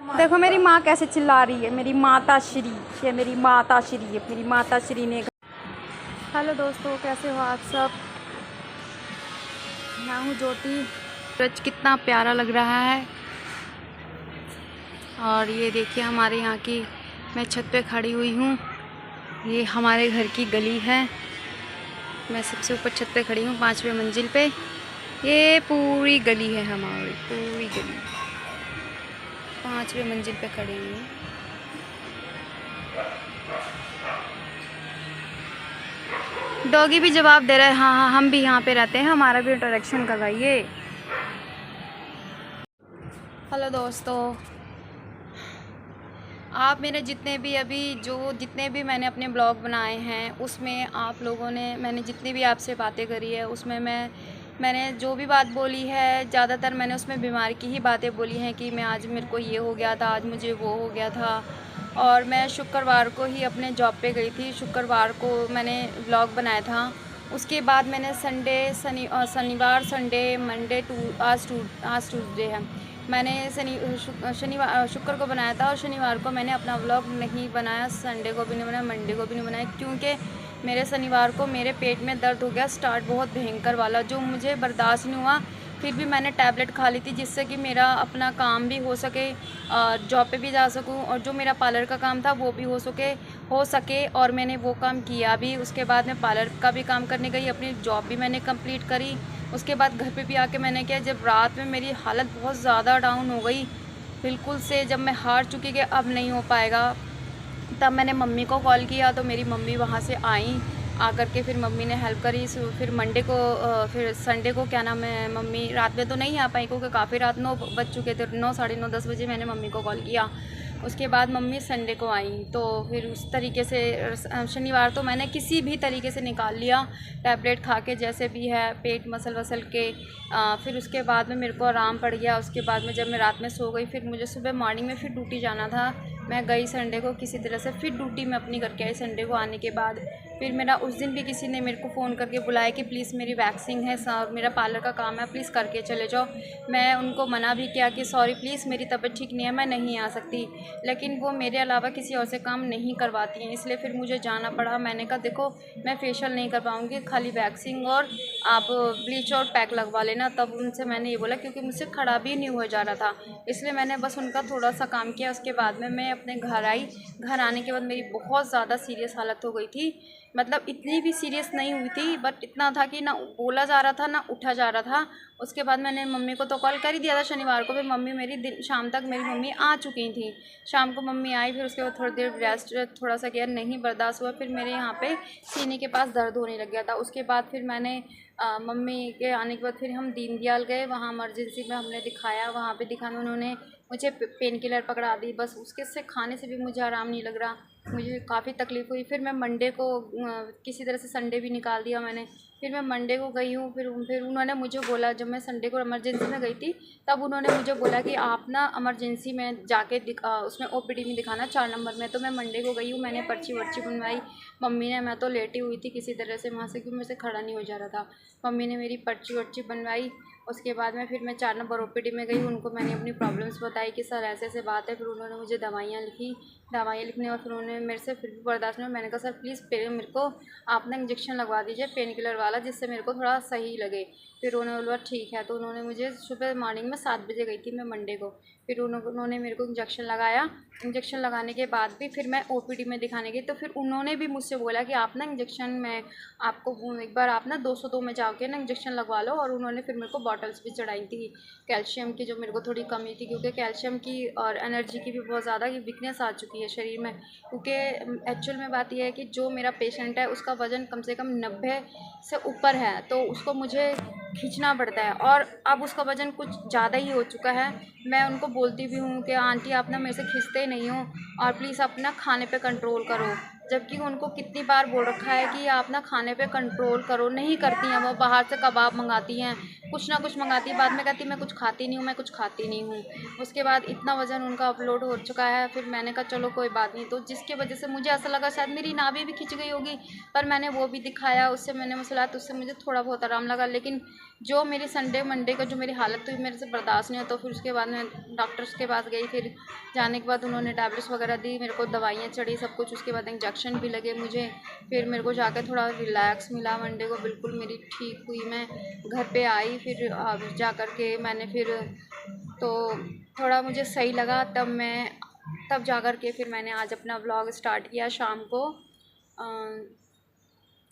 देखो मेरी माँ कैसे चिल्ला रही है, मेरी माता श्री, ये मेरी माता श्री है, मेरी माता श्री ने। हेलो दोस्तों, कैसे हो आप सब। मैं हूँ ज्योति। सूरज कितना प्यारा लग रहा है। और ये देखिए हमारे यहाँ की, मैं छत पे खड़ी हुई हूँ। ये हमारे घर की गली है। मैं सबसे ऊपर छत पे खड़ी हूँ, 5वें मंजिल पे। ये पूरी गली है हमारी, पूरी गली 5वें मंजिल पे खड़ी हुई हूँ। डॉगी भी जवाब दे रहा है, हाँ हाँ हम भी यहाँ पे रहते हैं, हमारा भी इंटरेक्शन करवाइए। हेलो दोस्तों, आप मेरे जितने भी मैंने अपने ब्लॉग बनाए हैं उसमें आप लोगों ने, मैंने जितनी भी आपसे बातें करी है उसमें मैंने जो भी बात बोली है, ज़्यादातर मैंने उसमें बीमारी की ही बातें बोली हैं कि मैं आज मेरे को ये हो गया था, आज मुझे वो हो गया था। और मैं शुक्रवार को ही अपने जॉब पे गई थी, शुक्रवार को मैंने ब्लॉग बनाया था। उसके बाद मैंने शनिवार, संडे, मंडे, आज ट्यूसडे है। मैंने शनिवार शुक्र को बनाया था और शनिवार को मैंने अपना व्लॉग नहीं बनाया, संडे को भी नहीं बनाया, मंडे को भी नहीं बनाया, क्योंकि मेरे शनिवार को मेरे पेट में दर्द हो गया स्टार्ट, बहुत भयंकर वाला, जो मुझे बर्दाश्त नहीं हुआ। फिर भी मैंने टैबलेट खा ली थी जिससे कि मेरा अपना काम भी हो सके, जॉब पे भी जा सकूं, और जो मेरा पार्लर का काम था वो भी हो सके और मैंने वो काम किया भी। उसके बाद मैं पार्लर का भी काम करने गई, अपनी जॉब भी मैंने कंप्लीट करी। उसके बाद घर पे भी आके मैंने किया। जब रात में मेरी हालत बहुत ज़्यादा डाउन हो गई बिल्कुल से, जब मैं हार चुकी कि अब नहीं हो पाएगा, तब मैंने मम्मी को कॉल किया तो मेरी मम्मी वहाँ से आई। आकर के फिर मम्मी ने हेल्प करी। फिर मंडे को, फिर संडे को क्या नाम है, मम्मी रात में तो नहीं आ पाई क्योंकि काफ़ी रात 9 बज चुके थे, 9, साढ़े 9, 10 बजे मैंने मम्मी को कॉल किया। उसके बाद मम्मी संडे को आई, तो फिर उस तरीके से शनिवार तो मैंने किसी भी तरीके से निकाल लिया, टैबलेट खा के जैसे भी है, पेट मसल वसल के। फिर उसके बाद में मेरे को आराम पड़ गया। उसके बाद में जब मैं रात में सो गई, फिर मुझे सुबह मॉर्निंग में फिर ड्यूटी जाना था। मैं गई संडे को किसी तरह से, फिर ड्यूटी में अपनी करके आई। संडे को आने के बाद फिर मेरा उस दिन भी किसी ने मेरे को फ़ोन करके बुलाया कि प्लीज़ मेरी वैक्सिंग है, मेरा पार्लर का काम है, प्लीज़ करके चले जाओ। मैं उनको मना भी किया कि सॉरी प्लीज़ मेरी तबीयत ठीक नहीं है, मैं नहीं आ सकती, लेकिन वो मेरे अलावा किसी और से काम नहीं करवाती हैं, इसलिए फिर मुझे जाना पड़ा। मैंने कहा देखो मैं फेशियल नहीं कर पाऊँगी, खाली वैक्सिंग और आप ब्लीच और पैक लगवा लेना। तब उनसे मैंने ये बोला क्योंकि मुझसे खड़ा भी नहीं हो जा रहा था, इसलिए मैंने बस उनका थोड़ा सा काम किया। उसके बाद में मैं अपने घर आई। घर आने के बाद मेरी बहुत ज़्यादा सीरियस हालत हो गई थी, मतलब इतनी भी सीरियस नहीं हुई थी, बट इतना था कि ना बोला जा रहा था ना उठा जा रहा था। उसके बाद मैंने मम्मी को तो कॉल कर ही दिया था शनिवार को। फिर मम्मी मेरी शाम तक मेरी मम्मी आ चुकी थी। शाम को मम्मी आई, फिर उसके बाद थोड़ी देर रेस्ट थोड़ा सा किया, नहीं बर्दाश्त हुआ। फिर मेरे यहाँ पे सीने के पास दर्द होने लग गया था। उसके बाद फिर मैंने मम्मी के आने के बाद फिर हम दीनदयाल गए, वहाँ इमरजेंसी में हमने दिखाया। वहाँ पे दिखाने उन्होंने मुझे पेन किलर पकड़ा दी, बस उसके से खाने से भी मुझे आराम नहीं लग रहा, मुझे काफ़ी तकलीफ़ हुई। फिर मैं मंडे को किसी तरह से, संडे भी निकाल दिया मैंने। फिर मैं मंडे को गई हूँ। फिर उन्होंने मुझे बोला, जब मैं संडे को इमरजेंसी में गई थी तब उन्होंने मुझे बोला कि आप ना इमरजेंसी में जाके उसमें ओपीडी में दिखाना 4 नंबर में। तो मैं मंडे को गई हूँ, मैंने पर्ची वर्ची बनवाई। मम्मी ने, मैं तो लेटी हुई थी किसी तरह से वहाँ से क्योंकि मुझसे खड़ा नहीं हो जा रहा था। मम्मी ने मेरी पर्ची वर्ची बनवाई। उसके बाद में फिर मैं 4 नंबर ओपीडी में गई। उनको मैंने अपनी प्रॉब्लम्स बताई कि सर ऐसे ऐसे बात है। फिर उन्होंने मुझे दवाइयाँ लिखी, दवाइयाँ लिखने और फिर उन्होंने मेरे से फिर भी बर्दाश्त नहीं। मैंने कहा सर प्लीज़ मेरे को आप ना इंजेक्शन लगवा दीजिए पेन किलर वाला, जिससे मेरे को थोड़ा सही लगे। फिर उन्होंने बोला ठीक है। तो उन्होंने मुझे सुबह मॉर्निंग में 7 बजे गई थी मैं मंडे को। फिर उन्होंने मेरे को इंजेक्शन लगाया। इंजेक्शन लगाने के बाद भी फिर मैं ओपीडी में दिखाने गई, तो फिर उन्होंने भी मुझसे बोला कि आप ना इंजेक्शन में आपको एक बार आप ना 202 में जाके ना इंजेक्शन लगवा लो। और उन्होंने फिर मेरे को बॉटल्स भी चढ़ाई थी कैल्शियम की, जो मेरे को थोड़ी कमी थी, क्योंकि कैल्शियम की और एनर्जी की भी बहुत ज़्यादा वीकनेस आ चुकी है शरीर में। क्योंकि एक्चुअल में बात यह है कि जो मेरा पेशेंट है उसका वज़न कम से कम 90 से ऊपर है, तो उसको मुझे खींचना पड़ता है, और अब उसका वज़न कुछ ज़्यादा ही हो चुका है। मैं उनको बोलती भी हूँ कि आंटी आप ना मेरे से खींचते नहीं हो, और प्लीज़ अपना खाने पे कंट्रोल करो, जबकि उनको कितनी बार बोल रखा है कि आप ना खाने पे कंट्रोल करो, नहीं करती हैं। वो बाहर से कबाब मंगाती हैं, कुछ ना कुछ मंगाती, बाद में कहती मैं कुछ खाती नहीं हूँ, मैं कुछ खाती नहीं हूँ। उसके बाद इतना वज़न उनका अपलोड हो चुका है, फिर मैंने कहा चलो कोई बात नहीं। तो जिसकी वजह से मुझे ऐसा लगा शायद मेरी नाभि भी खिंच गई होगी, पर मैंने वो भी दिखाया, उससे मैंने मसला, तो उससे मुझे थोड़ा बहुत आराम लगा। लेकिन जो मेरी संडे मंडे का जो मेरी हालत हुई, मेरे से बर्दाश्त नहीं होता। तो फिर उसके बाद मैं डॉक्टर्स के पास गई, फिर जाने के बाद उन्होंने टैबलेट्स वगैरह दी, मेरे को दवाइयाँ चढ़ी सब कुछ। उसके बाद इंजेक्शन भी लगे मुझे, फिर मेरे को जाकर थोड़ा रिलैक्स मिला। मंडे को बिल्कुल मेरी ठीक हुई, मैं घर पे आई, फिर जा कर के मैंने फिर तो थोड़ा मुझे सही लगा। तब जा कर के फिर मैंने आज अपना व्लॉग स्टार्ट किया शाम को।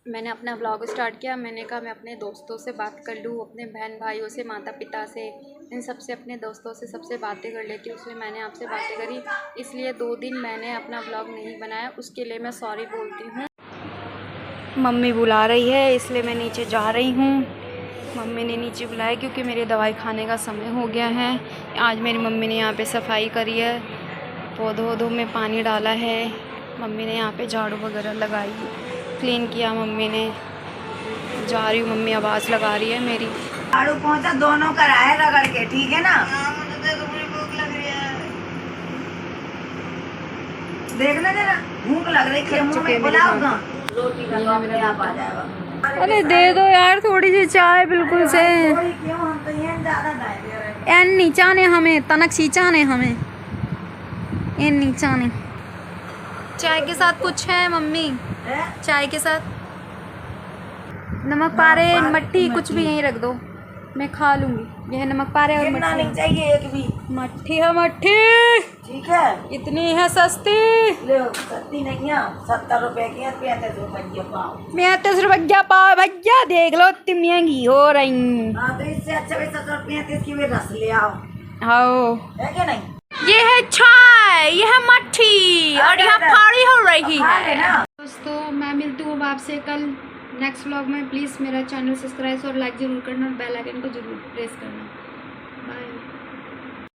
मैंने अपना व्लॉग स्टार्ट किया। मैंने कहा मैं अपने दोस्तों से बात कर लूँ, अपने बहन भाइयों से, माता पिता से, इन सब से, अपने दोस्तों से सबसे बातें कर लेती हूँ। इसलिए मैंने आपसे बातें करी, इसलिए 2 दिन मैंने अपना व्लॉग नहीं बनाया, उसके लिए मैं सॉरी बोलती हूँ। मम्मी बुला रही है इसलिए मैं नीचे जा रही हूँ। मम्मी ने नीचे बुलाया क्योंकि मेरी दवाई खाने का समय हो गया है। आज मेरी मम्मी ने यहाँ पे सफाई करी है, पौधों में पानी डाला है, मम्मी ने यहाँ पे झाड़ू वगैरह लगाई, क्लीन किया मम्मी ने। जा रही हूँ, मम्मी आवाज़ लगा रही है मेरी। झाड़ू पहुँचा दोनों कराए रगड़ के, ठीक है ना। देखना जरा, भूख लग रही है, मुंह में बुलाओगा, रोटी का तो अपने आप आ जाएगा। अरे दे दो यार थोड़ी सी चाय, बिल्कुल से। क्यों, हम तो ये ज्यादा दाए दे रहे हैं। एन नीचा ने हमें, तनक सींचा ने हमें, एन नीचा ने। चाय के साथ कुछ है मम्मी? चाय के साथ नमक पारे, मट्ठी, कुछ भी यहीं रख दो, मैं खा लूँगी। यह नमक पारे और कितना मट्ठी नहीं चाहिए, एक भी मट्ठी है, मट्ठी ठीक है। इतनी है सस्ती, ले सस्ती नहीं है, 70 रुपए की है, 35 रुपए पाव। 35 रुपया पाव भैया, देख लो इतनी महंगी हो रही। हाँ तो इससे अच्छा भी 35 की भी रस ले आओ, आओ है क्या नहीं। ये है चाय, ये है मट्ठी, और यहाँ फाड़ी हो रही है। दोस्तों मैं मिलती हूँ आपसे कल नेक्स्ट व्लॉग में। प्लीज़ मेरा चैनल सब्सक्राइब और लाइक ज़रूर करना और बेल आइकन को ज़रूर प्रेस करना।